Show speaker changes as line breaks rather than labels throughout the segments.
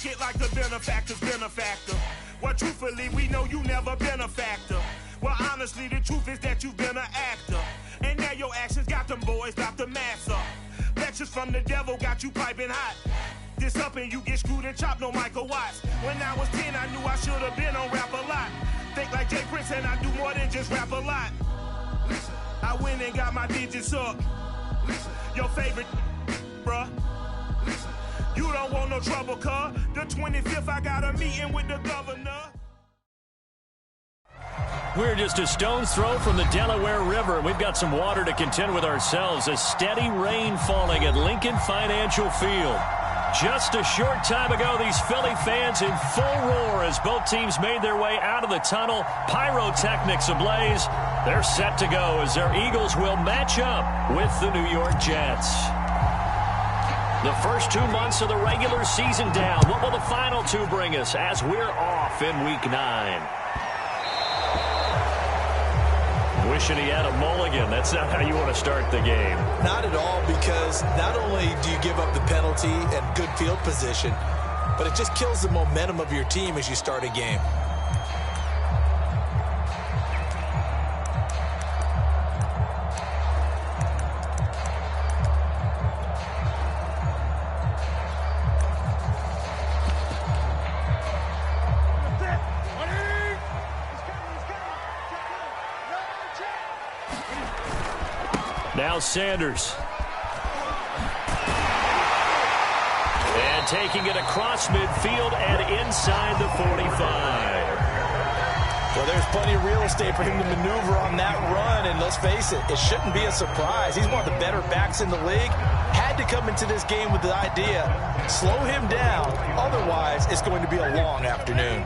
take it like the benefactor's benefactor. Well, truthfully, we know you never been a factor. Well, honestly, the truth is that you've been an actor. And now your actions got them boys about to mass up. Lectures from the devil got you piping hot. This up and you get screwed and chopped, no Michael Watts. When I was 10, I knew I should have been on rap a lot. Think like Jay Prince and I do more than just rap a lot. Listen, I went and got my digits up. Listen, your favorite, bruh. Listen, you don't want no trouble, cuz. The 25th, I got a meeting with the governor.
We're just a stone's throw from the Delaware River. We've got some water to contend with ourselves. A steady rain falling at Lincoln Financial Field. Just a short time ago, these Philly fans in full roar as both teams made their way out of the tunnel. Pyrotechnics ablaze. They're set to go as their Eagles will match up with the New York Jets. The first 2 months of the regular season down. What will the final 2 bring us as we're off in Week 9? Wishing he had a mulligan. That's not how you want to start the game.
Not at all, because not only do you give up the penalty and good field position, but it just kills the momentum of your team as you start a game.
Now Sanders. And taking it across midfield and inside the 45.
Well, there's plenty of real estate for him to maneuver on that run, and let's face it, it shouldn't be a surprise. He's one of the better backs in the league. Had to come into this game with the idea, slow him down, otherwise it's going to be a long afternoon.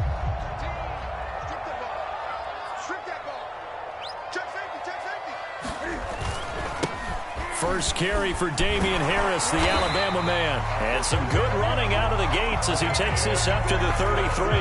First carry for Damian Harris, the Alabama man. And some good running out of the gates as he takes this up to the 33.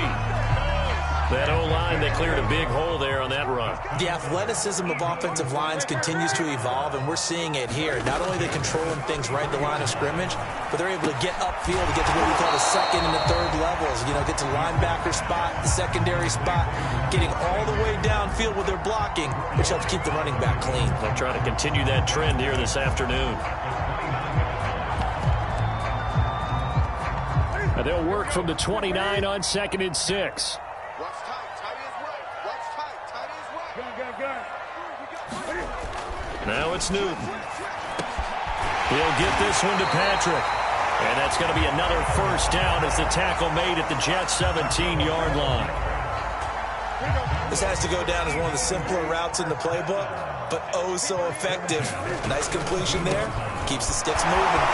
That O-line, they cleared a big hole there on that run.
The athleticism of offensive lines continues to evolve, and we're seeing it here. Not only are they controlling things right at the line of scrimmage, but they're able to get upfield to get to what we call the second and the third levels. You know, get to linebacker spot, the secondary spot, getting all the way downfield with their blocking, which helps keep the running back clean.
They'll try to continue that trend here this afternoon. And they'll work from the 29 on 2nd and 6. Now it's Newton. He'll get this one to Patrick. And that's going to be another first down as the tackle made at the Jets' 17-yard line.
This has to go down as one of the simpler routes in the playbook, but oh so effective. Nice completion there. Keeps the sticks moving.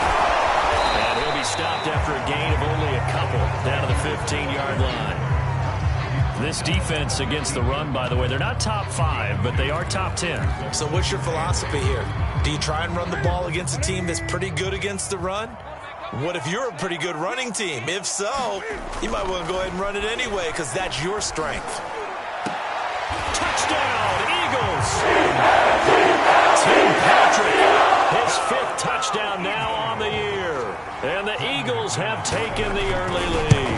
And he'll be stopped after a gain of only a couple down to the 15-yard line. This defense against the run, by the way, they're not top 5, but they are top 10.
So what's your philosophy here? Do you try and run the ball against a team that's pretty good against the run? What if you're a pretty good running team? If so, you might want to go ahead and run it anyway, because that's your strength.
Touchdown, Eagles! Tim Patrick, his 5th touchdown now on the year. And the Eagles have taken the early lead.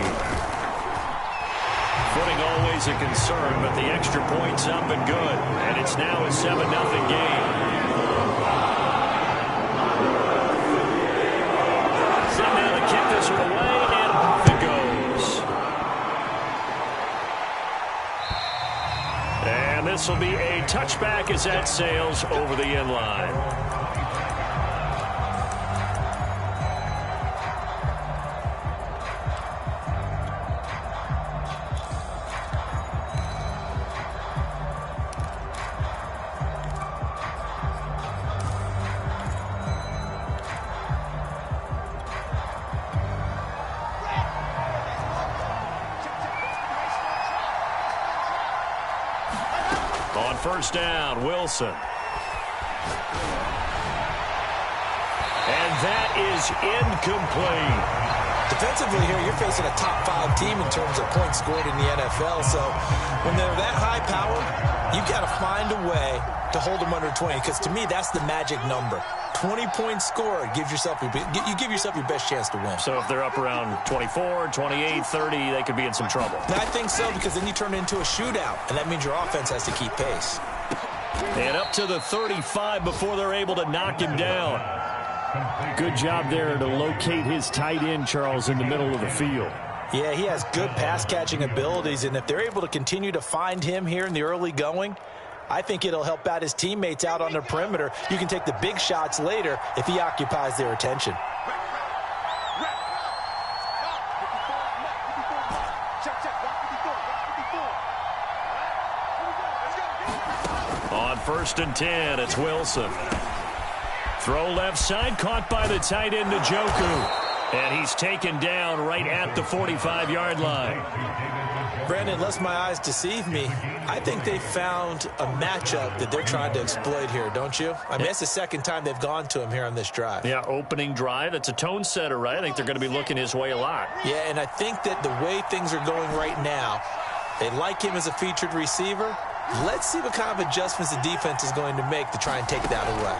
Footing always a concern, but the extra point's up and good. And it's now a 7-0 game. So now to kick this one away, and off it goes. And this will be a touchback as that sails over the end line. On first down, Wilson. And that is incomplete.
Defensively here, you're facing a top 5 team in terms of points scored in the NFL. So when they're that high powered, you've got to find a way to hold them under 20, because to me, that's the magic number. 20 points scored, you give yourself your best chance to win.
So if they're up around 24, 28, 30, they could be in some trouble.
And I think so, because then you turn it into a shootout, and that means your offense has to keep pace.
And up to the 35 before they're able to knock him down. Good job there to locate his tight end, Charles, in the middle of the field.
Yeah, he has good pass-catching abilities, and if they're able to continue to find him here in the early going, I think it'll help out his teammates out on the perimeter. You can take the big shots later if he occupies their attention.
On 1st and 10, it's Wilson. Throw left side, caught by the tight end, Njoku. And he's taken down right at the 45-yard line.
Brandon, unless my eyes deceive me, I think they found a matchup that they're trying to exploit here, don't you? I mean, it's the second time they've gone to him here on this drive.
Yeah, opening drive. It's a tone setter, right? I think they're going to be looking his way a lot.
Yeah, and I think that the way things are going right now, they like him as a featured receiver. Let's see what kind of adjustments the defense is going to make to try and take that away.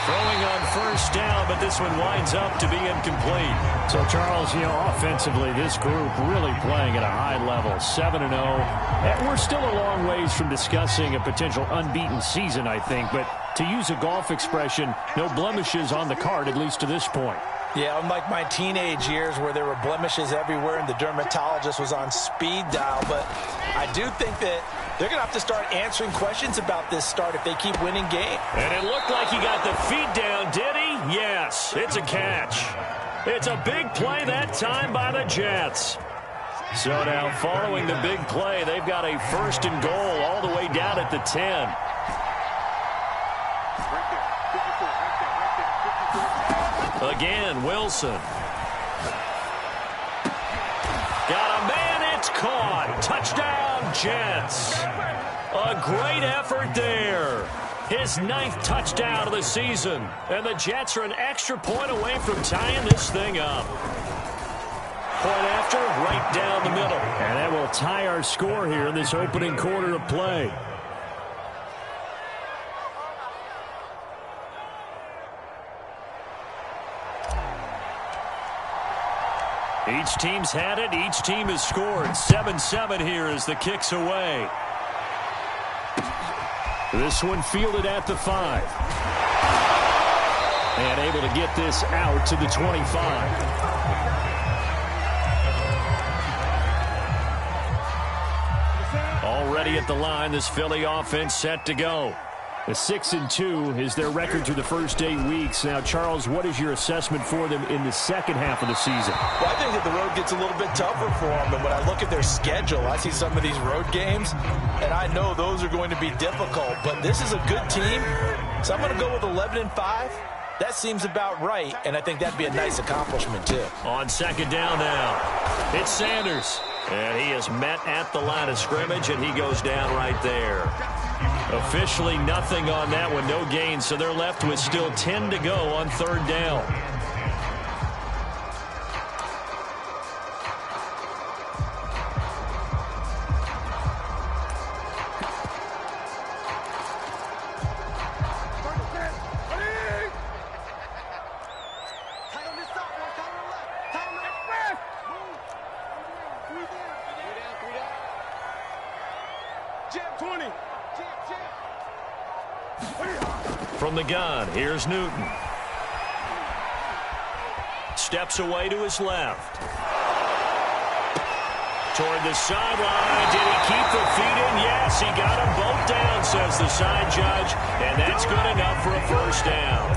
Throwing on 1st down, but this one winds up to be incomplete. So, Charles, offensively, this group really playing at a high level, 7-0. And we're still a long ways from discussing a potential unbeaten season, I think. But to use a golf expression, no blemishes on the card, at least to this point.
Yeah, unlike my teenage years where there were blemishes everywhere and the dermatologist was on speed dial. But I do think that they're going to have to start answering questions about this start if they keep winning games.
And it looked like he got the feet down, did he? Yes, it's a catch. It's a big play that time by the Jets. So now following the big play, they've got a 1st and goal all the way down at the 10. Again, Wilson. Got a man, it's caught. Touchdown, Jets. A great effort there. His 9th touchdown of the season. And the Jets are an extra point away from tying this thing up. Point after, right down the middle. And that will tie our score here in this opening quarter of play. Each team's had it. Each team has scored. 7-7 here as the kick's away. This one fielded at the 5. And able to get this out to the 25. Already at the line, this Philly offense set to go. A 6-2 is their record through the first 8 weeks. Now, Charles, what is your assessment for them in the second half of the season?
Well, I think that the road gets a little bit tougher for them. And when I look at their schedule, I see some of these road games, and I know those are going to be difficult. But this is a good team, so I'm going to go with 11-5. That seems about right, and I think that'd be a nice accomplishment, too.
On 2nd down now, it's Sanders. And he is met at the line of scrimmage, and he goes down right there. Officially nothing on that one, no gain, so they're left with still 10 to go on 3rd down. From the gun, here's Newton. Steps away to his left. Toward the sideline. Did he keep the feet in? Yes, he got them both down, says the side judge. And that's good enough for a 1st down.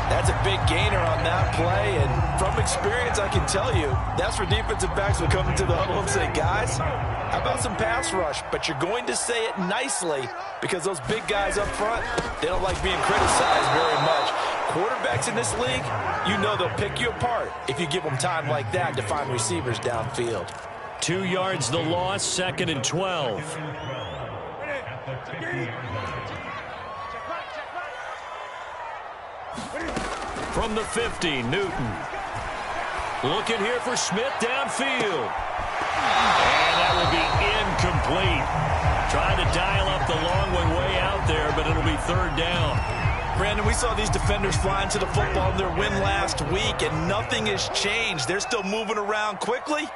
That's a big gainer on that play, and from experience, I can tell you, that's where defensive backs will come into the huddle and say, guys, how about some pass rush? But you're going to say it nicely because those big guys up front, they don't like being criticized very much. Quarterbacks in this league, you know they'll pick you apart if you give them time like that to find receivers downfield.
2 yards the loss, 2nd and 12. From the 50, Newton. Looking here for Smith downfield. And that will be incomplete. Trying to dial up the long way out there, but it'll be third down.
Brandon, we saw these defenders flying to the football in their win last week, and nothing has changed. They're still moving around quickly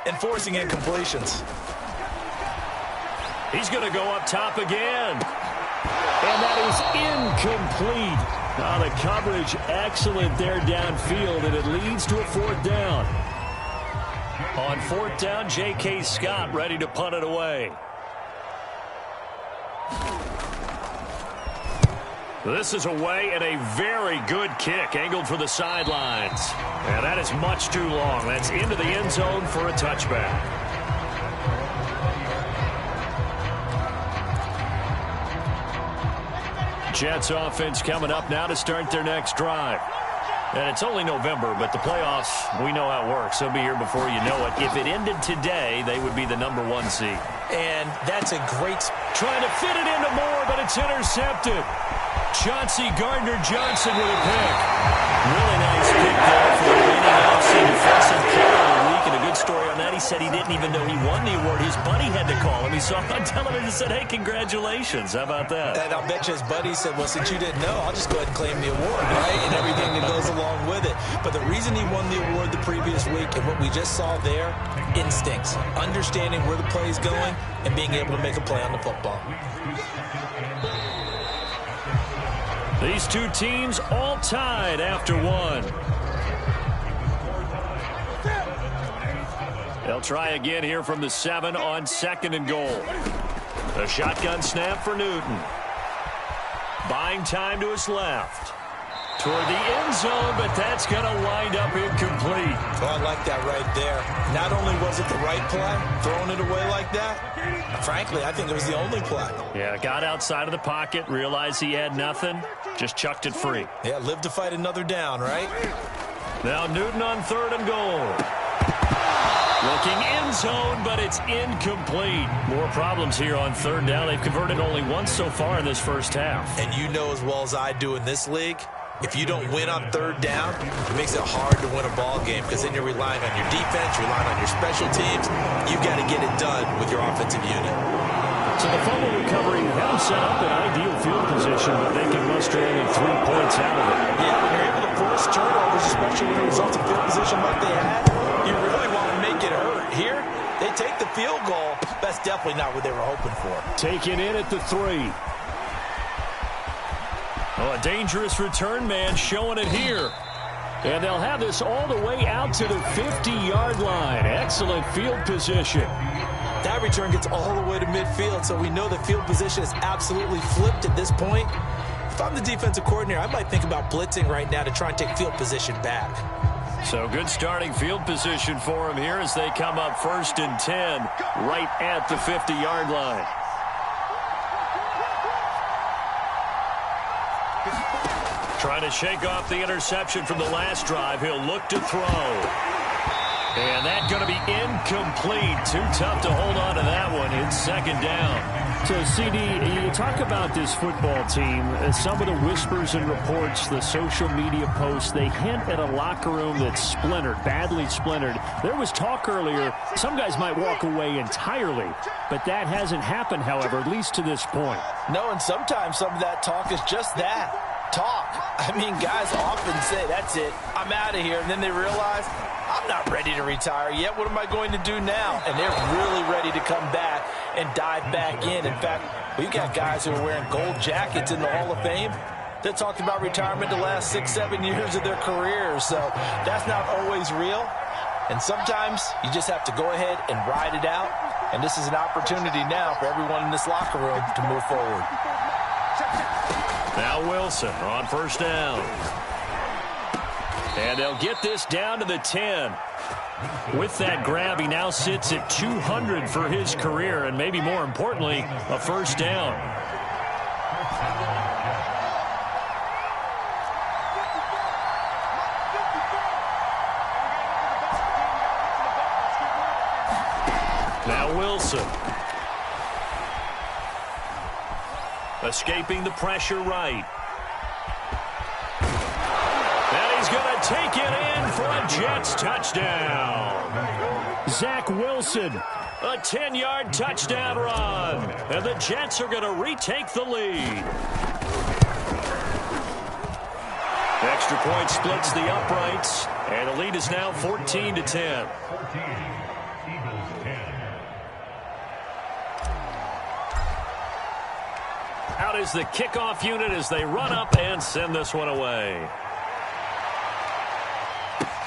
and forcing incompletions.
He's going to go up top again. And that is incomplete. Now the coverage excellent there downfield, and it leads to a fourth down. On fourth down, J.K. Scott ready to punt it away. This is away, and a very good kick angled for the sidelines. And that is much too long. That's into the end zone for a touchback. Jets offense coming up now to start their next drive. And it's only November, but the playoffs, we know how it works. They'll be here before you know it. If it ended today, they would be the #1 seed.
And that's a great...
Trying to fit it into Moore, but it's intercepted. Chauncey Gardner-Johnson with a pick. Really nice pick there for a winning NFC defensive player of the week. And a good story on that, he said he didn't even know he won the award. His buddy had to call him. He saw him on television and said, hey, congratulations. How about that?
And I'll bet you his buddy said, well, since you didn't know, I'll just go ahead and claim the award, right? And everything that goes along with it. But the reason he won the award the previous week and what we just saw there, instincts, understanding where the play is going and being able to make a play on the football.
These two teams all tied after one. They'll try again here from the 7 on 2nd and goal. A shotgun snap for Newton. Buying time to his left. Toward the end zone, but that's going to wind up incomplete.
Oh, I like that right there. Not only was it the right play, throwing it away like that, frankly, I think it was the only play.
Yeah, got outside of the pocket, realized he had nothing, just chucked it free.
Yeah, live to fight another down, right?
Now Newton on 3rd and goal. Looking end zone, but it's incomplete. More problems here on 3rd down. They've converted only once so far in this first half.
And you know as well as I do in this league, if you don't win on 3rd down, it makes it hard to win a ball game because then you're relying on your defense, relying on your special teams. You've got to get it done with your offensive unit.
So the fumble recovery has set up an ideal field position, but they can muster only 3 points out of it.
Yeah, when you're able to force turnovers, especially when it results in field position like they had, you really want to make it hurt. Here, they take the field goal. That's definitely not what they were hoping for.
Taken in at the 3. Oh, a dangerous return man showing it here. And they'll have this all the way out to the 50-yard line. Excellent field position.
That return gets all the way to midfield, so we know the field position is absolutely flipped at this point. If I'm the defensive coordinator, I might think about blitzing right now to try and take field position back.
So good starting field position for him here as they come up 1st and 10 right at the 50-yard line. Trying to shake off the interception from the last drive. He'll look to throw. And that's going to be incomplete. Too tough to hold on to that one. It's 2nd down.
So, CD, you talk about this football team. Some of the whispers and reports, the social media posts, they hint at a locker room that's splintered, badly splintered. There was talk earlier, some guys might walk away entirely, but that hasn't happened, however, at least to this point.
No, and sometimes some of that talk is just that. Talk. I mean, guys often say, that's it, I'm out of here, and then they realize, I'm not ready to retire yet. What am I going to do now? And they're really ready to come back and dive back in. In fact, we've got guys who are wearing gold jackets in the Hall of Fame that talked about retirement the last 6-7 years of their careers. So that's not always real. And sometimes you just have to go ahead and ride it out. And this is an opportunity now for everyone in this locker room to move forward.
Now Wilson on 1st down. And they'll get this down to the 10. With that grab, he now sits at 200 for his career, and maybe more importantly, a 1st down. Now Wilson. Escaping the pressure right. And He's going to take it in for a Jets touchdown.
Zach Wilson.
A 10-yard touchdown run. And the Jets are going to retake the lead. Extra point splits the uprights. And the lead is now 14-10. Out is the kickoff unit as they run up and send this one away.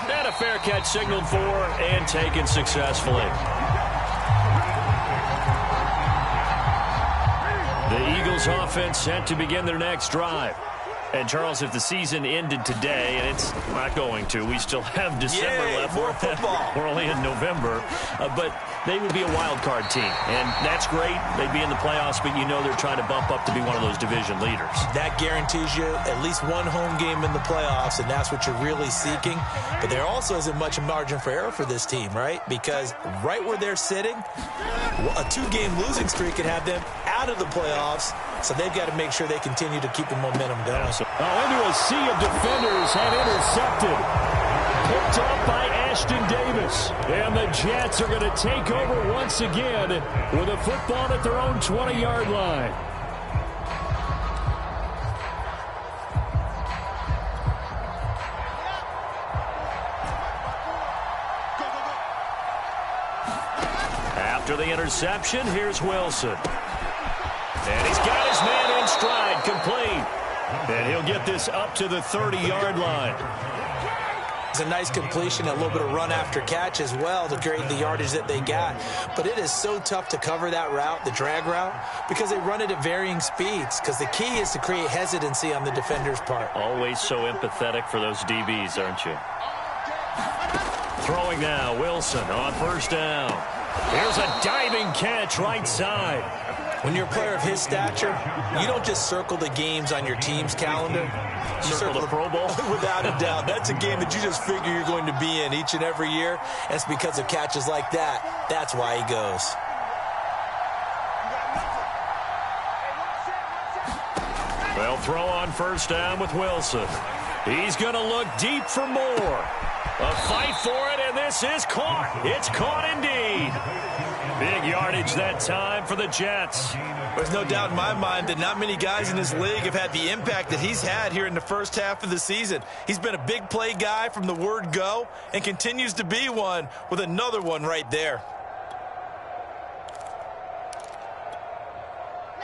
And a fair catch signaled for and taken successfully. The Eagles offense set to begin their next drive. And, Charles, if the season ended today, and it's not going to, we still have December left.
More football.
We're only in November. But they would be a wild card team. And that's great. They'd be in the playoffs, but you know they're trying to bump up to be one of those division leaders. That
guarantees you at least one home game in the playoffs, and that's what you're really seeking. But there also isn't much margin for error for this team, right? Because right where they're sitting, a 2-game losing streak could have them out of the playoffs. So they've got to make sure they continue to keep the momentum going.
Into a sea of defenders and intercepted. Picked up by Ashton Davis. And the Jets are going to take over once again with a football at their own 20-yard line.
After the interception, here's Wilson. And he's got his man in stride, complete. And he'll get this up to the 30-yard line.
It's a nice completion, a little bit of run after catch as well to create the yardage that they got. But it is so tough to cover that route, the drag route, because they run it at varying speeds. Because the key is to create hesitancy on the defender's part.
Always so empathetic for those DBs, aren't you? Throwing now, Wilson on first down. Here's a diving catch right side.
When you're a player of his stature, you don't just circle the games on your team's calendar. You
circle the Pro Bowl?
Without a doubt. That's a game that you just figure you're going to be in each and every year. And it's because of catches like that. That's why he goes.
They'll throw on first down with Wilson. He's going to look deep for more. A fight for it, and this is caught. It's caught indeed. Big yardage that time for the Jets.
There's no doubt in my mind that not many guys in this league have had the impact that he's had here in the first half of the season. He's been a big play guy from the word go and continues to be one with another one right there.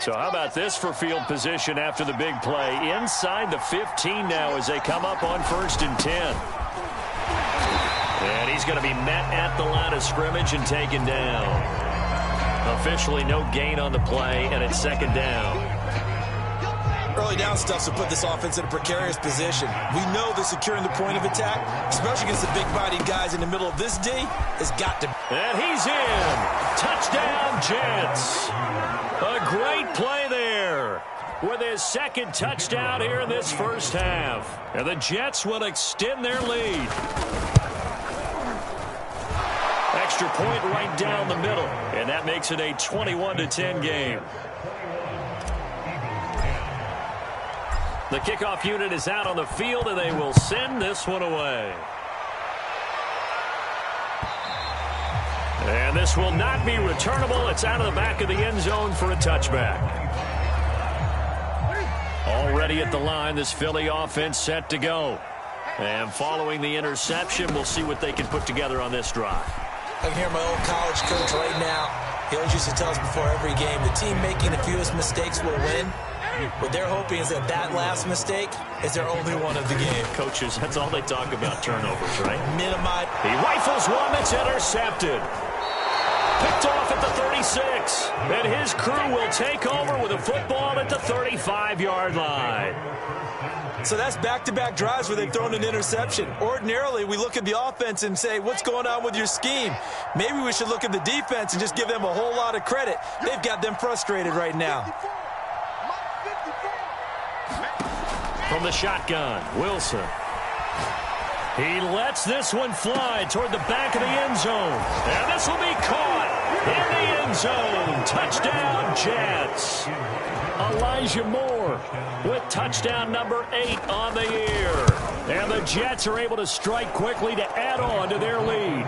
So how about this for field position after the big play? Inside the 15 now as they come up on 1st and 10. And he's going to be met at the line of scrimmage and taken down. Officially no gain on the play, and it's 2nd down.
Early down stuff to put this offense in a precarious position. We know that securing the point of attack, especially against the big-bodied guys in the middle of this D, has got to.
And he's in. Touchdown, Jets. A great play there with his 2nd touchdown here in this first half. And the Jets will extend their lead. Extra point right down the middle, and that makes it a 21-10 game. The kickoff unit is out on the field, and they will send this one away. And this will not be returnable. It's out of the back of the end zone for a touchback. Already at the line, this Philly offense set to go. And following the interception, we'll see what they can put together on this drive.
I can hear my old college coach right now. He always used to tell us before every game, the team making the fewest mistakes will win. What they're hoping is that that last mistake is their only one of the game.
Coaches, that's all they talk about, turnovers, right?
Minimize.
He rifles one that's intercepted. Picked off at the 36. And his crew will take over with a football at the 35-yard line.
So that's back-to-back drives where they've thrown an interception. Ordinarily, we look at the offense and say, what's going on with your scheme? Maybe we should look at the defense and just give them a whole lot of credit. They've got them frustrated right now.
From the shotgun, Wilson. He lets this one fly toward the back of the end zone. And this will be caught in the end zone. Touchdown, Jets. Elijah Moore with touchdown number 8 on the year. And the Jets are able to strike quickly to add on to their lead.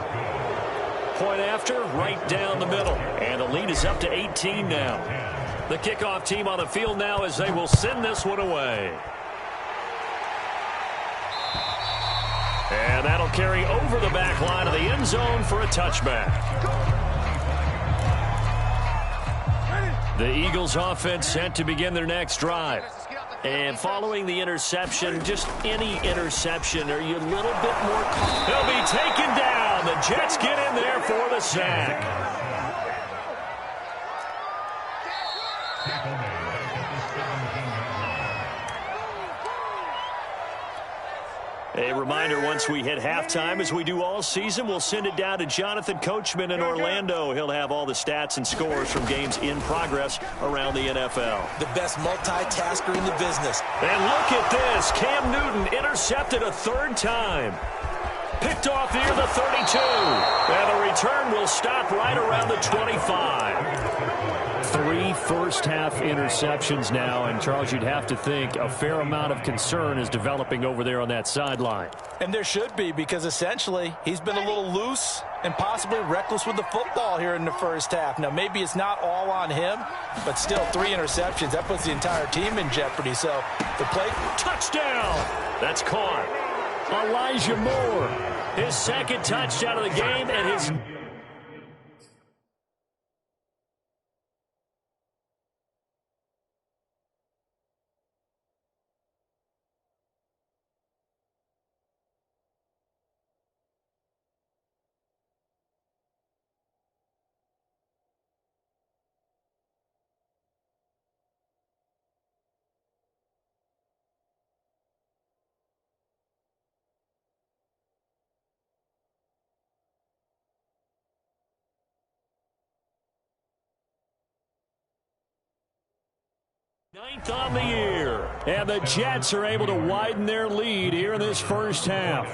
Point after, right down the middle. And the lead is up to 18 now. The kickoff team on the field now as they will send this one away. And that'll carry over the back line of the end zone for a touchback. The Eagles offense set to begin their next drive. And following the interception, just any interception, are you a little bit more calm? He'll be taken down. The Jets get in there for the sack. A reminder, once we hit halftime, as we do all season, we'll send it down to Jonathan Coachman in Orlando. He'll have all the stats and scores from games in progress around the NFL.
The best multitasker in the business.
And look at this. Cam Newton intercepted a third time. Picked off near the 32. And the return will stop right around the 25. 3 first-half interceptions now, and Charles, you'd have to think a fair amount of concern is developing over there on that sideline.
And there should be, because essentially he's been a little loose and possibly reckless with the football here in the first half. Now, maybe it's not all on him, but still 3 interceptions. That puts the entire team in jeopardy. So the play...
Touchdown! That's caught. Elijah Moore, his second touchdown of the game, and his... Ninth on the year, and the Jets are able to widen their lead here in this first half.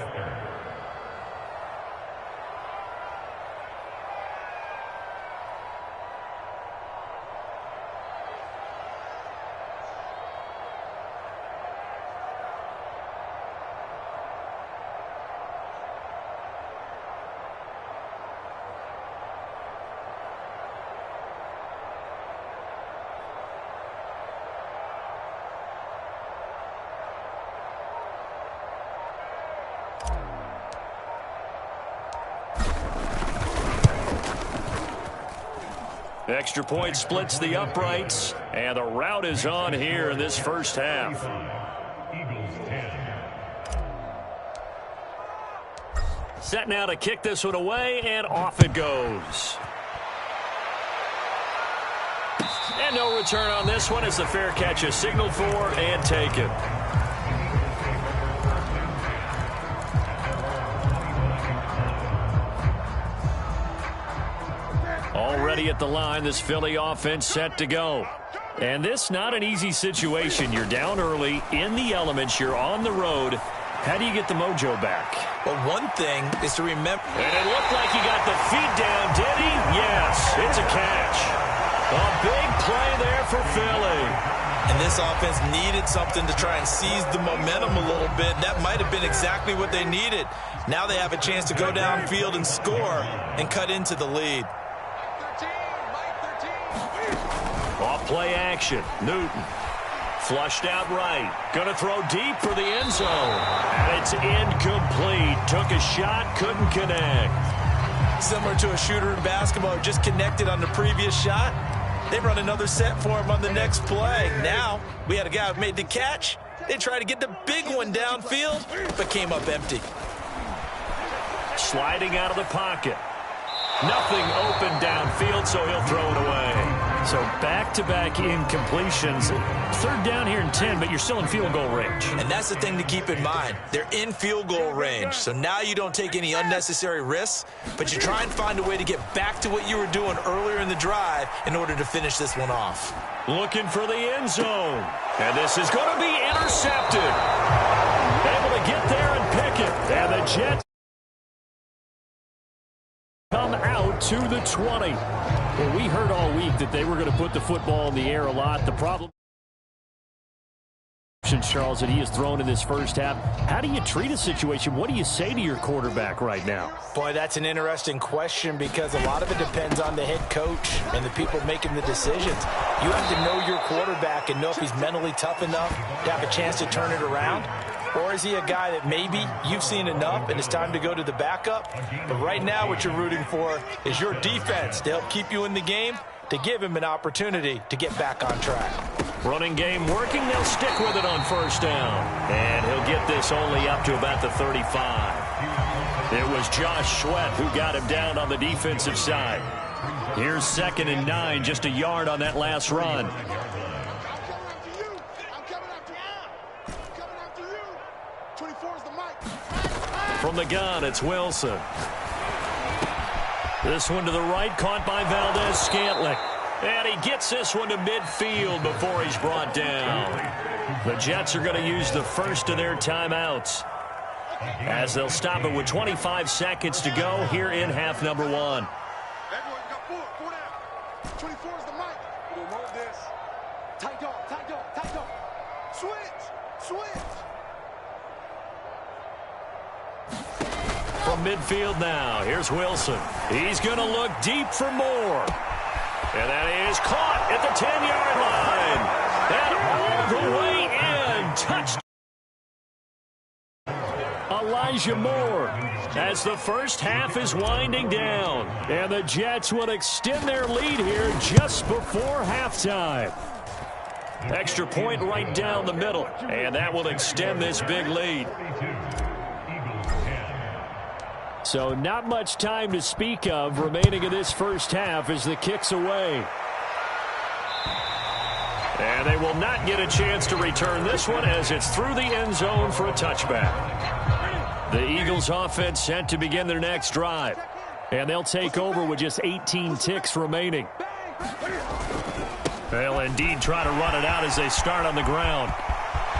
Extra point splits the uprights, and the route is on here in this first half. Set now to kick this one away, and off it goes. And no return on this one as the fair catch is signaled for and taken. Already at the line, this Philly offense set to go. And this not an easy situation. You're down early, in the elements, you're on the road. How do you get the mojo back?
Well, one thing is to remember...
And it looked like he got the feet down, did he? Yes, it's a catch. A big play there for Philly.
And this offense needed something to try and seize the momentum a little bit. That might have been exactly what they needed. Now they have a chance to go downfield and score and cut into the lead.
Off play action. Newton. Flushed out right. Going to throw deep for the end zone. And it's incomplete. Took a shot, couldn't connect.
Similar to a shooter in basketball who just connected on the previous shot. They run another set for him on the next play. Now, we had a guy who made the catch. They tried to get the big one downfield, but came up empty.
Sliding out of the pocket. Nothing open downfield, so he'll throw it away.
So back-to-back incompletions. Third down here and 10, but you're still in field goal range.
And that's the thing to keep in mind. They're in field goal range. So now you don't take any unnecessary risks, but you try and find a way to get back to what you were doing earlier in the drive in order to finish this one off.
Looking for the end zone. And this is going to be intercepted. Able to get there and pick it. And the Jets come out to the 20. Well, we heard all week that they were going to put the football in the air a lot. The problem
interceptions, Charles, that he has thrown in this first half. How do you treat a situation? What do you say to your quarterback right now?
Boy, that's an interesting question because a lot of it depends on the head coach and the people making the decisions. You have to know your quarterback and know if he's mentally tough enough to have a chance to turn it around. Or is he a guy that maybe you've seen enough and it's time to go to the backup? But right now what you're rooting for is your defense to help keep you in the game, to give him an opportunity to get back on track.
Running game working. They'll stick with it on first down. And he'll get this only up to about the 35. It was Josh Sweat who got him down on the defensive side. Here's 2nd and 9, just a yard on that last run. From the gun, it's Wilson. This one to the right, caught by Valdez-Scantling. And he gets this one to midfield before he's brought down. The Jets are going to use the first of their timeouts, as they'll stop it with 25 seconds to go here in half number 1.
Everyone got four down. 24 is the mic. We'll move this. Tight dog, tight dog, tight dog. Switch.
From midfield now, here's Wilson. He's going to look deep for more. And that is caught at the 10-yard line. And all the way in. Touchdown. Elijah Moore, as the first half is winding down. And the Jets will extend their lead here just before halftime. Extra point right down the middle. And that will extend this big lead.
So not much time to speak of remaining in this first half as the kick's away.
And they will not get a chance to return this one as it's through the end zone for a touchback. The Eagles offense set to begin their next drive. And they'll take over with just 18 ticks remaining. They'll indeed try to run it out as they start on the ground.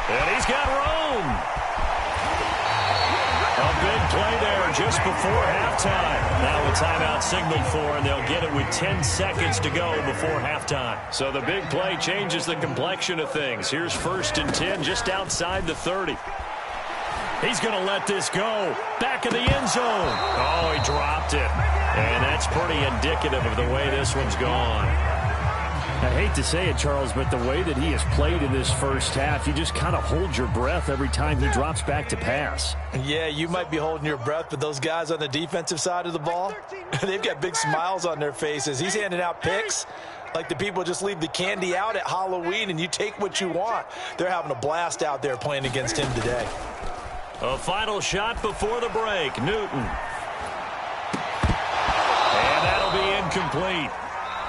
And he's got room. A big play there just before halftime. Now a timeout signaled for, and they'll get it with 10 seconds to go before halftime. So the big play changes the complexion of things. Here's 1st and 10 just outside the 30. He's going to let this go. Back in the end zone. Oh, he dropped it. And that's pretty indicative of the way this one's gone.
I hate to say it, Charles, but the way that he has played in this first half, you just kind of hold your breath every time he drops back to pass.
Yeah, you might be holding your breath, but those guys on the defensive side of the ball, they've got big smiles on their faces. He's handing out picks like the people just leave the candy out at Halloween and you take what you want. They're having a blast out there playing against him today.
A final shot before the break. Newton. And that'll be incomplete.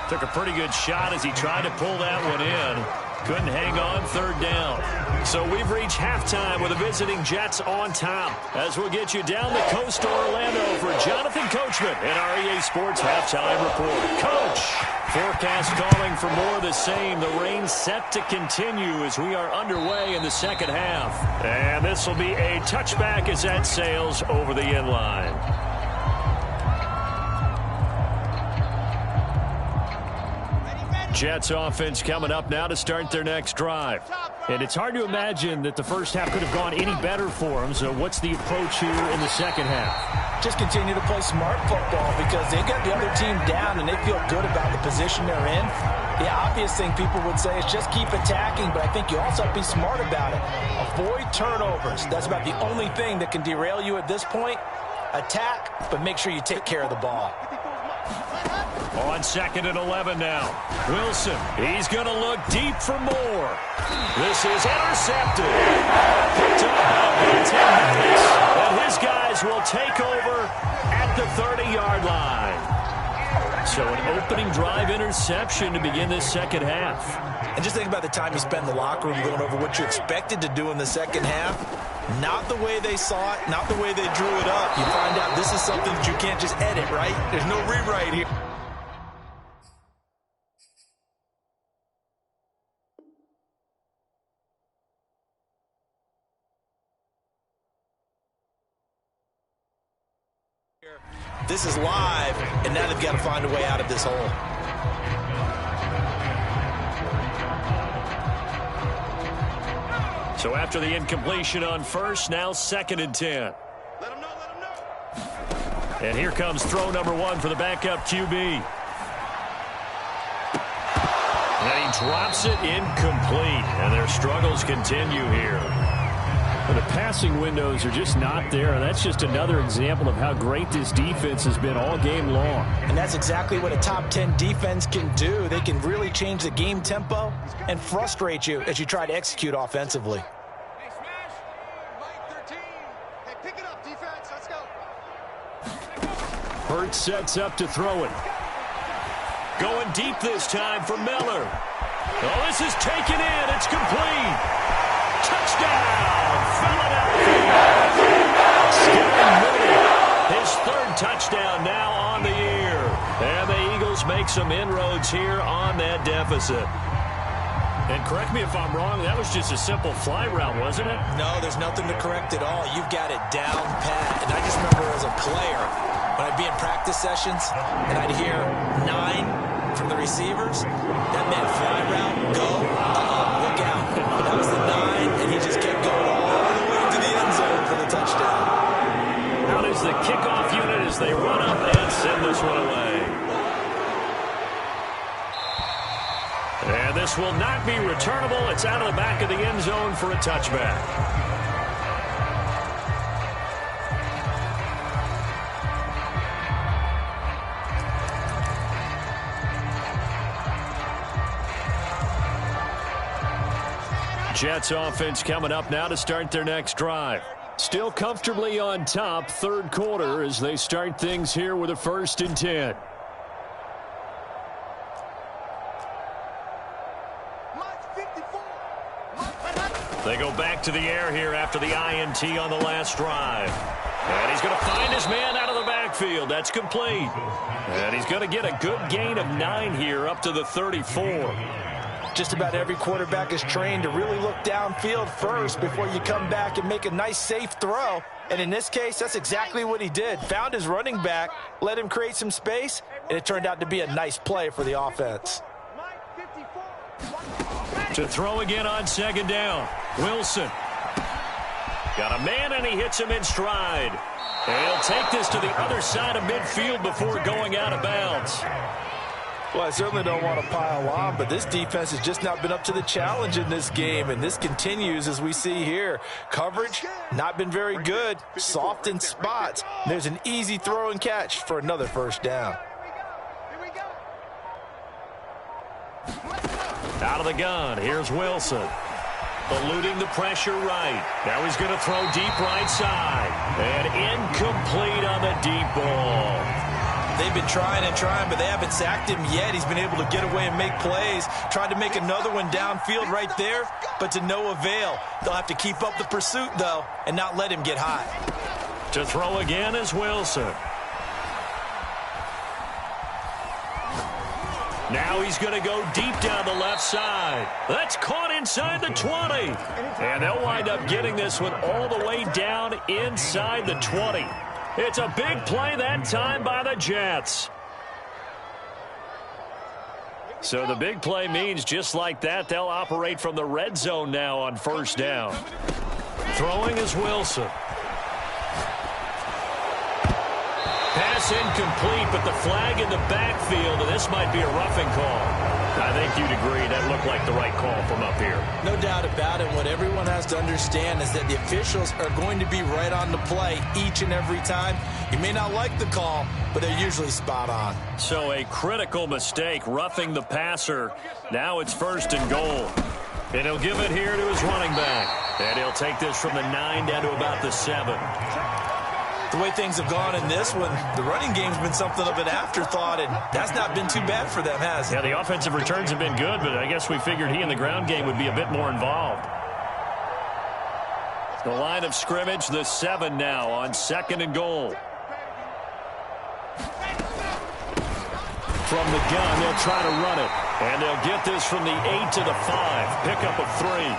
Took a pretty good shot as he tried to pull that one in. Couldn't hang on 3rd down. So we've reached halftime with the visiting Jets on top. As we'll get you down the coast to Orlando for Jonathan Coachman in our EA Sports Halftime Report. Coach, forecast calling for more of the same. The rain set to continue as we are underway in the second half. And this will be a touchback as that sails over the end line. Jets offense coming up now to start their next drive.
And it's hard to imagine that the first half could have gone any better for them. So what's the approach here in the second half?
Just continue to play smart football because they got the other team down and they feel good about the position they're in. The obvious thing people would say is just keep attacking, but I think you also have to be smart about it. Avoid turnovers. That's about the only thing that can derail you at this point. Attack, but make sure you take care of the ball.
On 2nd and 11 now. Wilson, he's going to look deep for more. This is intercepted. Picked up by Tim Harris. And his guys will take over at the 30-yard line. So an opening drive interception to begin this second half.
And just think about the time you spent in the locker room going over what you expected to do in the second half. Not the way they saw it, not the way they drew it up. You find out this is something that you can't just edit, right? There's no rewrite here. This is live, and now they've got to find a way out of this hole.
So after the incompletion on first, now 2nd and 10.
Let him know, let him know.
And here comes throw number 1 for the backup QB. And he drops it incomplete. And their struggles continue here.
Well, the passing windows are just not there. That's just another example of how great this defense has been all game long.
And that's exactly what a top 10 defense can do. They can really change the game tempo and frustrate you as you try to execute offensively.
Hey, smash. Mike 13. Hey, pick it up, defense. Let's go.
Hurts sets up to throw it. Going deep this time for Miller. Oh, this is taken in. It's complete. Touchdown, Philadelphia. Scary Moody. His 3rd touchdown now on the year. And the Eagles make some inroads here on that deficit. And correct me if I'm wrong, that was just a simple fly route, wasn't it?
No, there's nothing to correct at all. You've got it down pat. And I just remember as a player, when I'd be in practice sessions and I'd hear 9 from the receivers, that meant fly route, go, look out. That was the 9, and he just kept going all the way to the end zone for the touchdown.
Out is the kickoff unit as they run up and send this one away. And this will not be returnable. It's out of the back of the end zone for a touchback. Jets offense coming up now to start their next drive. Still comfortably on top, 3rd quarter as they start things here with a 1st and 10. They go back to the air here after the INT on the last drive. And he's going to find his man out of the backfield. That's complete. And he's going to get a good gain of 9 here up to the 34.
Just about every quarterback is trained to really look downfield first before you come back and make a nice, safe throw. And in this case, that's exactly what he did. Found his running back, let him create some space, and it turned out to be a nice play for the offense.
To throw again on 2nd down. Wilson. Got a man, and he hits him in stride. And he'll take this to the other side of midfield before going out of bounds.
Well, I certainly don't want to pile on, but this defense has just not been up to the challenge in this game, and this continues as we see here. Coverage, not been very good, soft in spots. There's an easy throw and catch for another 1st down.
Out of the gun, here's Wilson. Eluding the pressure right. Now he's going to throw deep right side. And incomplete on the deep ball.
They've been trying and trying, but they haven't sacked him yet. He's been able to get away and make plays. Tried to make another one downfield right there, but to no avail. They'll have to keep up the pursuit, though, and not let him get hot.
To throw again is Wilson. Now he's going to go deep down the left side. That's caught inside the 20. And they'll wind up getting this one all the way down inside the 20. It's a big play that time by the Jets. So the big play means just like that, they'll operate from the red zone now on 1st down. Throwing is Wilson. Pass incomplete, but the flag in the backfield, and this might be a roughing call. I think you'd agree that looked like the right call from up here.
No doubt about it. What everyone has to understand is that the officials are going to be right on the play each and every time. You may not like the call, but they're usually spot on.
So a critical mistake, roughing the passer. Now it's 1st and goal. And he'll give it here to his running back. And he'll take this from the 9 down to about the 7.
The way things have gone in this one, the running game's been something of an afterthought, and that's not been too bad for them, has it?
Yeah, the offensive returns have been good, but I guess we figured he in the ground game would be a bit more involved. The line of scrimmage, the 7 now on 2nd and goal. From the gun, they'll try to run it. And they'll get this from the 8 to the 5. Pickup of 3.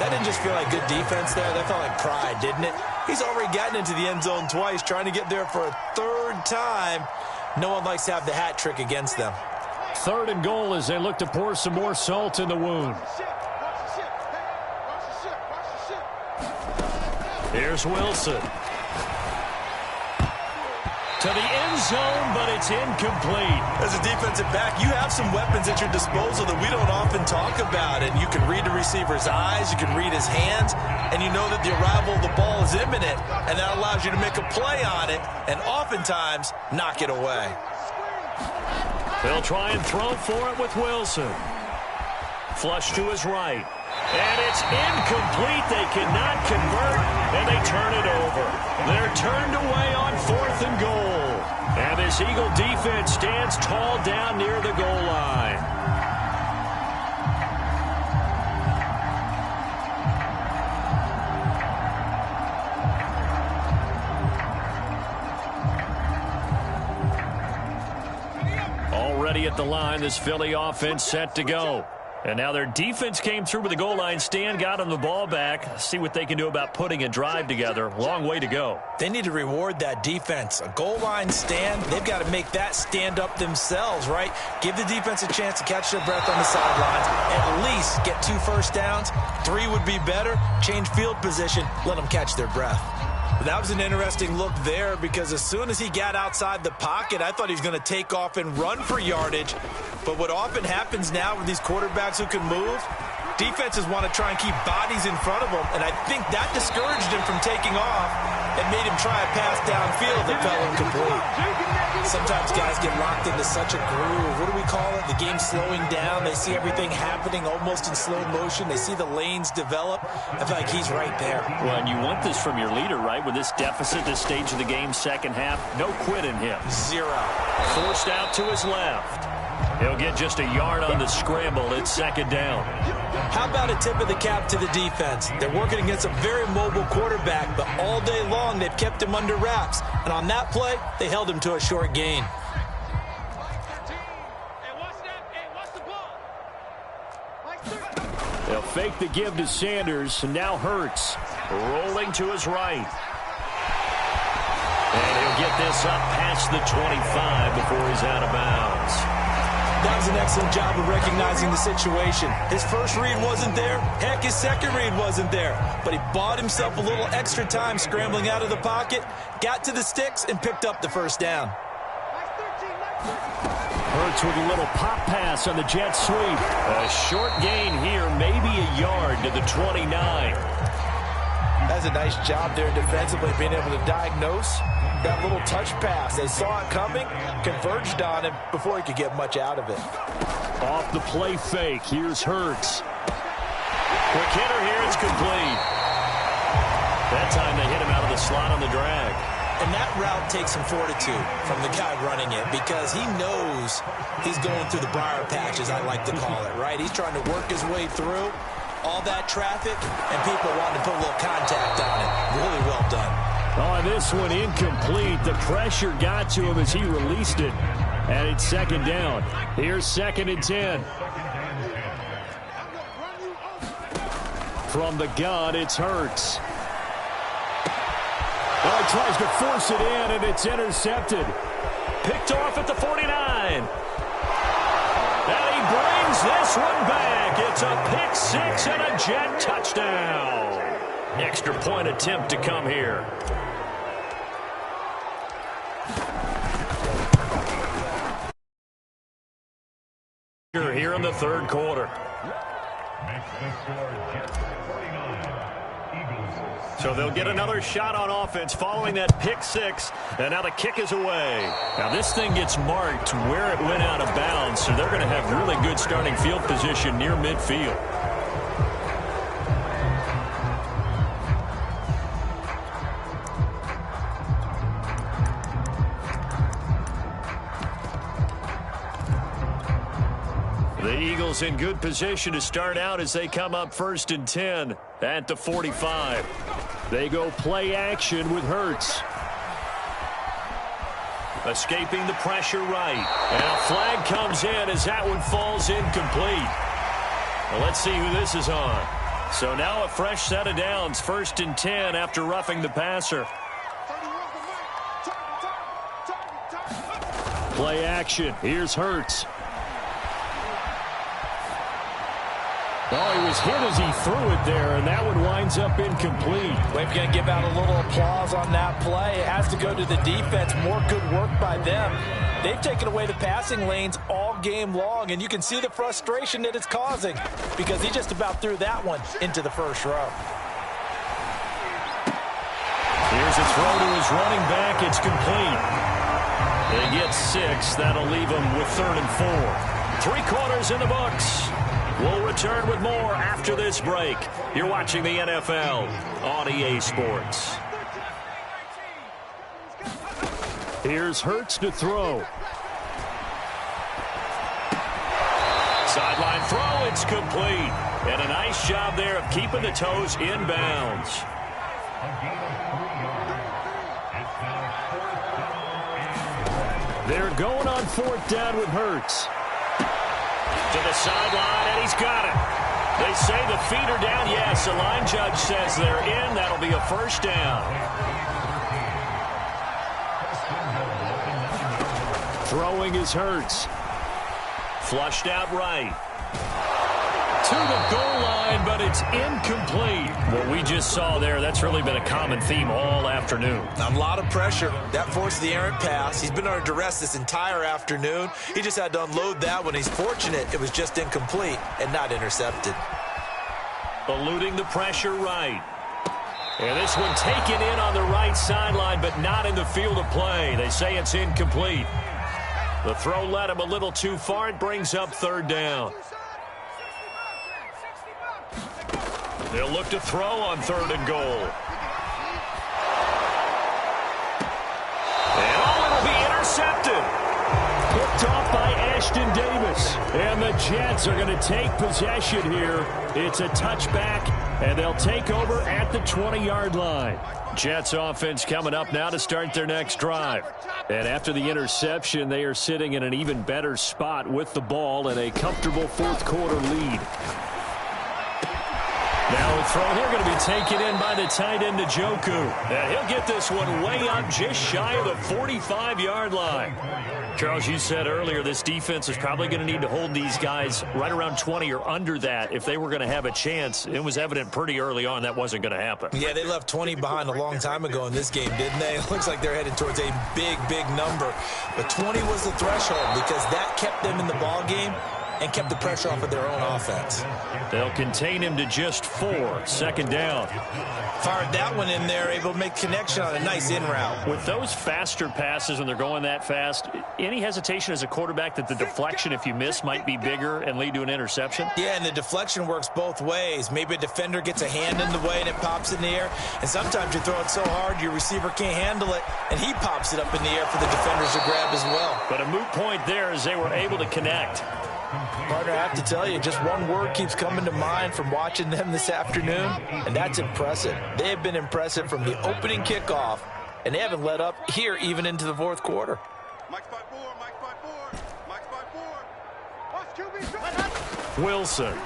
That didn't just feel like good defense there. That felt like pride, didn't it? He's already gotten into the end zone twice, trying to get there for a 3rd time. No one likes to have the hat trick against them.
3rd and goal as they look to pour some more salt in the wound. Here's Wilson. To the end zone, but it's incomplete.
As a defensive back, you have some weapons at your disposal that we don't often talk about. And you can read the receiver's eyes, you can read his hands, and you know that the arrival of the ball is imminent, and that allows you to make a play on it and oftentimes knock it away.
They'll try and throw for it with Wilson. Flush to his right. And it's incomplete. They cannot convert, and they turn it over. They're turned away on 4th and goal. And this Eagle defense stands tall down near the goal line. Already at the line, this Philly offense set to go. And now their defense came through with the goal line stand, got them the ball back. See what they can do about putting a drive together. Long way to go.
They need to reward that defense. A goal line stand, they've got to make that stand up themselves, right? Give the defense a chance to catch their breath on the sidelines. At least get 2 first downs. 3 would be better. Change field position. Let them catch their breath. But that was an interesting look there because as soon as he got outside the pocket, I thought he was going to take off and run for yardage. But what often happens now with these quarterbacks who can move, defenses want to try and keep bodies in front of them, and I think that discouraged him from taking off and made him try a pass downfield that fell incomplete. Sometimes guys get locked into such a groove. What do we call it? The game slowing down. They see everything happening almost in slow motion. They see the lanes develop. I feel like he's right there.
Well, and you want this from your leader, right? With this deficit, this stage of the game, second half, no quit in him.
0.
Forced out to his left. He'll get just a yard on the scramble. It's 2nd down.
How about a tip of the cap to the defense? They're working against a very mobile quarterback, but all day long they've kept him under wraps. And on that play, they held him to a short gain.
They'll fake the give to Sanders, and now Hurts.
Rolling to his right. And he'll get this up past the 25 before he's out of bounds.
That was an excellent job of recognizing the situation. His first read wasn't there. Heck, his second read wasn't there. But he bought himself a little extra time scrambling out of the pocket, got to the sticks, and picked up the first down.
Hurts with a little pop pass on the jet sweep.
A short gain here, maybe a yard to the 29.
That's a nice job there defensively, being able to diagnose that little touch pass. They saw it coming, converged on him before he could get much out of it.
Off the play fake, here's Hurts.
Quick hitter here, it's complete. That time they hit him out of the slot on the drag.
And that route takes some fortitude from the guy running it because he knows he's going through the briar patch, as I like to call it, right? He's trying to work his way through all that traffic, and people wanting to put a little contact on it. Really well done.
Oh, this one incomplete. The pressure got to him as he released it. And it's 2nd down. Here's 2nd and 10. From the gun, it's Hurts. Oh, he tries to force it in, and it's intercepted.
Picked off at the 49. And he brings this one back. It's a pick 6 and a jet touchdown. Extra point attempt to come here. Here in the 3rd quarter. So they'll get another shot on offense following that pick 6, and now the kick is away. Now this thing gets marked where it went out of bounds, so they're going to have really good starting field position near midfield. The Eagles in good position to start out as they come up 1st and 10 at the 45.
They go play action with Hurts.
Escaping the pressure right. And a flag comes in as that one falls incomplete. Well, let's see who this is on. So now a fresh set of downs, 1st and 10 after roughing the passer.
Play action. Here's Hurts. Oh, he was hit as he threw it there, and that one winds up incomplete.
We're going to give out a little applause on that play. It has to go to the defense. More good work by them. They've taken away the passing lanes all game long, and you can see the frustration that it's causing because he just about threw that one into the first row.
Here's a throw to his running back. It's complete. They get 6. That'll leave them with 3rd and 4. 3 quarters in the books. We'll return with more after this break. You're watching the NFL on EA Sports.
Here's Hurts to throw.
Sideline throw, it's complete. And a nice job there of keeping the toes in bounds.
They're going on 4th down with Hurts.
To the sideline, and he's got it. They say the feet are down. Yes, the line judge says they're in. That'll be a first down.
Throwing is Hurts.
Flushed out right. To the goal line, but it's incomplete. What we just saw there, that's really been a common theme all afternoon.
A lot of pressure. That forced the errant pass. He's been under duress this entire afternoon. He just had to unload that one. He's fortunate it was just incomplete and not intercepted.
Eluding the pressure right. And this one taken in on the right sideline, but not in the field of play. They say it's incomplete. The throw led him a little too far. It brings up 3rd down. They'll look to throw on 3rd and goal. And it'll be intercepted.
Picked off by Ashton Davis. And the Jets are going to take possession here. It's a touchback, and they'll take over at the 20-yard line.
Jets offense coming up now to start their next drive.
And after the interception, they are sitting in an even better spot with the ball and a comfortable 4th quarter lead.
Now a throw here going to be taken in by the tight end Njoku. And he'll get this one way up just shy of the 45-yard line. Charles, you said earlier this defense is probably going to need to hold these guys right around 20 or under that if they were going to have a chance. It was evident pretty early on that wasn't going to happen.
Yeah, they left 20 behind a long time ago in this game, didn't they? It looks like they're headed towards a big, big number. But 20 was the threshold because that kept them in the ball game and kept the pressure off of their own offense.
They'll contain him to just 4. 2nd down.
Fired that one in there, able to make connection on a nice in route.
With those faster passes when they're going that fast, any hesitation as a quarterback that the deflection, if you miss, might be bigger and lead to an interception?
Yeah, and the deflection works both ways. Maybe a defender gets a hand in the way and it pops in the air. And sometimes you throw it so hard your receiver can't handle it, and he pops it up in the air for the defenders to grab as well.
But a moot point there as they were able to connect.
Partner, I have to tell you, just one word keeps coming to mind from watching them this afternoon, and that's impressive. They have been impressive from the opening kickoff, and they haven't let up here even into the 4th quarter.
Mike's by 4, Mike's by 4, Mike's by 4. Watch QB.
Wilson.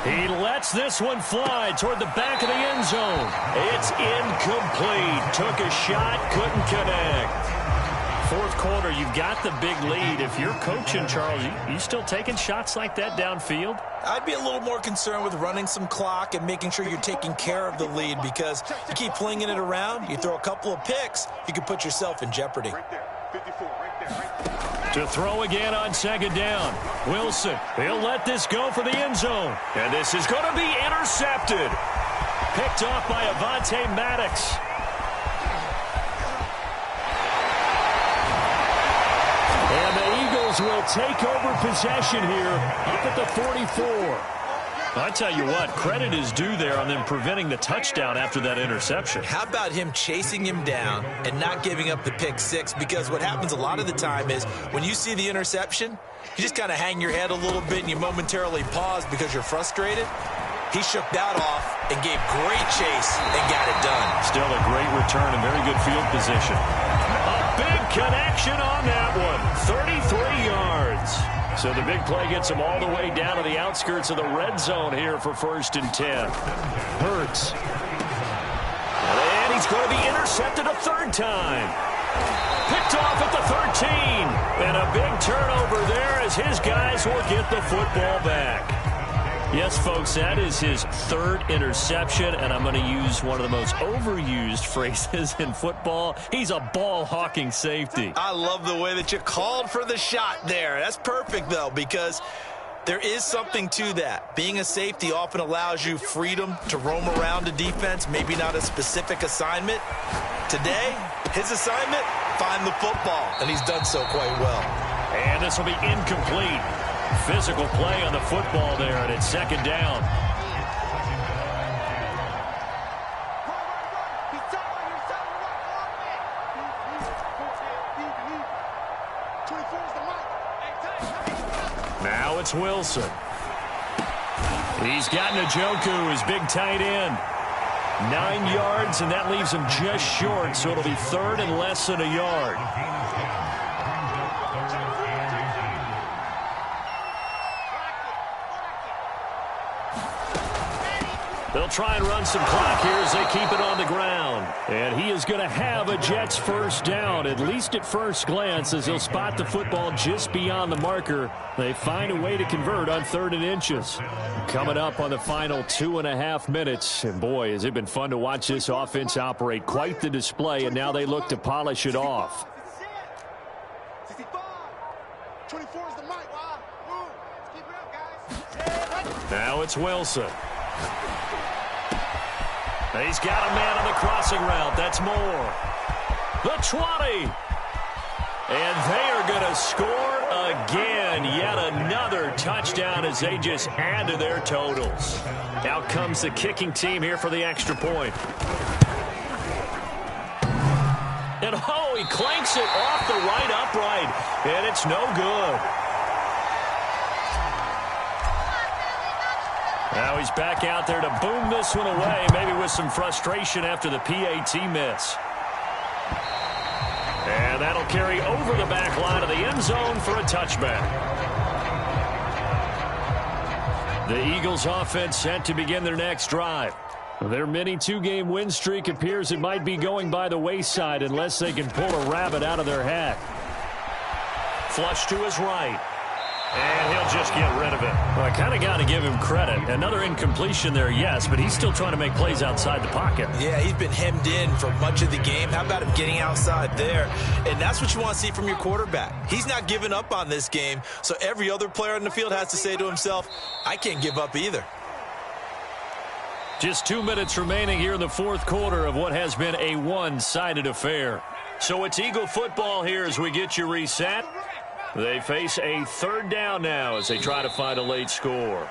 He lets this one fly toward the back of the end zone. It's incomplete. Took a shot, couldn't connect. 4th quarter, you've got the big lead. If you're coaching, Charles, you still taking shots like that downfield?
I'd be a little more concerned with running some clock and making sure you're taking care of the lead because you keep flinging it around, you throw a couple of picks, you can put yourself in jeopardy.
Right there, 54, right there, right there.
To throw again on 2nd down. Wilson, he'll let this go for the end zone. And this is going to be intercepted. Picked off by Avonte Maddox. And the Eagles will take over possession here up at the 44. I tell you what, credit is due there on them preventing the touchdown after that interception.
How about him chasing him down and not giving up the pick 6? Because what happens a lot of the time is when you see the interception, you just kind of hang your head a little bit and you momentarily pause because you're frustrated. He shook that off and gave great chase and got it done.
Still a great return and very good field position. A big connection on that one. 33 yards. So the big play gets him all the way down to the outskirts of the red zone here for 1st and 10.
Hurts.
And he's going to be intercepted a 3rd time. Picked off at the 13. And a big turnover there as his guys will get the football back. Yes, folks, that is his third interception, and I'm going to use one of the most overused phrases in football. He's a ball-hawking safety.
I love the way that you called for the shot there. That's perfect, though, because there is something to that. Being a safety often allows you freedom to roam around a defense, maybe not a specific assignment. Today, his assignment, find the football, and he's done so quite well.
And this will be incomplete. Physical play on the football there, and it's second down. Now it's Wilson. He's got Njoku, his big tight end. 9 yards, and that leaves him just short, so it'll be third and less than a yard. They'll try and run some clock here as they keep it on the ground. And he is going to have a Jets first down, at least at first glance, as he'll spot the football just beyond the marker. They find a way to convert on 3rd and inches. Coming up on the final 2.5 minutes. And boy, has it been fun to watch this offense operate. Quite the display, and now they look to polish it off.
24 is the mic. Keep it up, guys.
Now it's Wilson. He's got a man on the crossing route. That's Moore. The 20. And they are going to score again. Yet another touchdown as they just add to their totals. Out comes the kicking team here for the extra point. And oh, he clanks it off the right upright. And it's no good. Now he's back out there to boom this one away, maybe with some frustration after the PAT miss. And that'll carry over the back line of the end zone for a touchback. The Eagles offense set to begin their next drive. Their mini 2-game win streak appears it might be going by the wayside unless they can pull a rabbit out of their hat. Flush to his right. And he'll just get rid of it. Well, I kind of got to give him credit. Another incompletion there, yes, but he's still trying to make plays outside the pocket.
Yeah, he's been hemmed in for much of the game. How about him getting outside there? And that's what you want to see from your quarterback. He's not giving up on this game, so every other player on the field has to say to himself, I can't give up either.
Just 2 minutes remaining here in the fourth quarter of what has been a one-sided affair. So it's Eagle football here as we get you reset. They face a 3rd down now as they try to find a late score.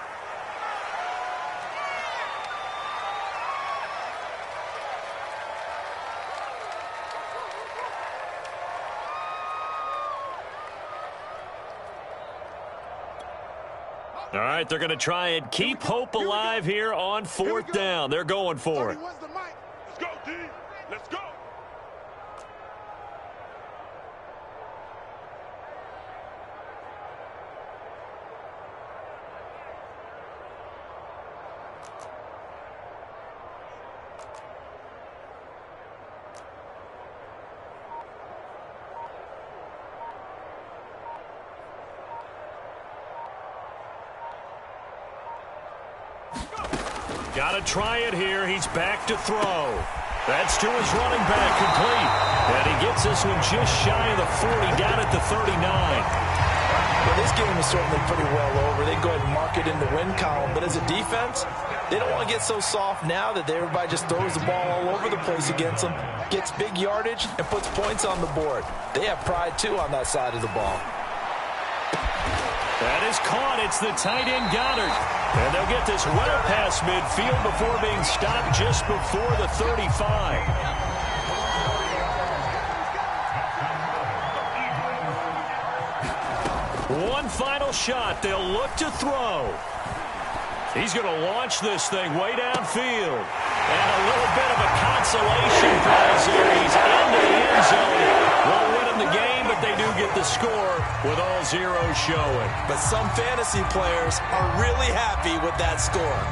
All right, they're going to try and keep hope alive here on 4th down. They're going for it.
Let's go, D. Let's go.
Got to try it here. He's back to throw. That's to his running back, complete. And he gets this one just shy of the 40, down at the 39.
Well, this game is certainly pretty well over. They go ahead and mark it in the win column. But as a defense, they don't want to get so soft now that everybody just throws the ball all over the place against them, gets big yardage, and puts points on the board. They have pride, too, on that side of the ball.
That is caught. It's the tight end Goddard. And they'll get this well past midfield before being stopped just before the 35. One final shot. They'll look to throw. He's going to launch this thing way downfield. And a little bit of a consolation prize here. He's into the end zone. Won't win him the game, but they do get the score with all zeros showing.
But some fantasy players are really happy with that score.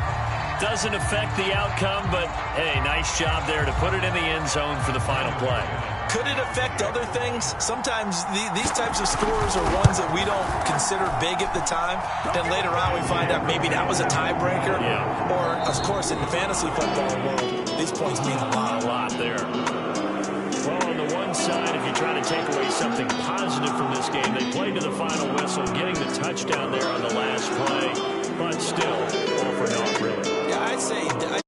Doesn't affect the outcome, but, hey, nice job there to put it in the end zone for the final play.
Could it affect other things? Sometimes these types of scores are ones that we don't consider big at the time. Then later on we find out maybe that was a tiebreaker.
Yeah.
Or, of course, in the fantasy football world, these points mean a lot.
A lot there. Well, on the one side, if you try to take away something positive from this game, they played to the final whistle, getting the touchdown there on the last play. But still, all for naught, really.
Yeah, I'd say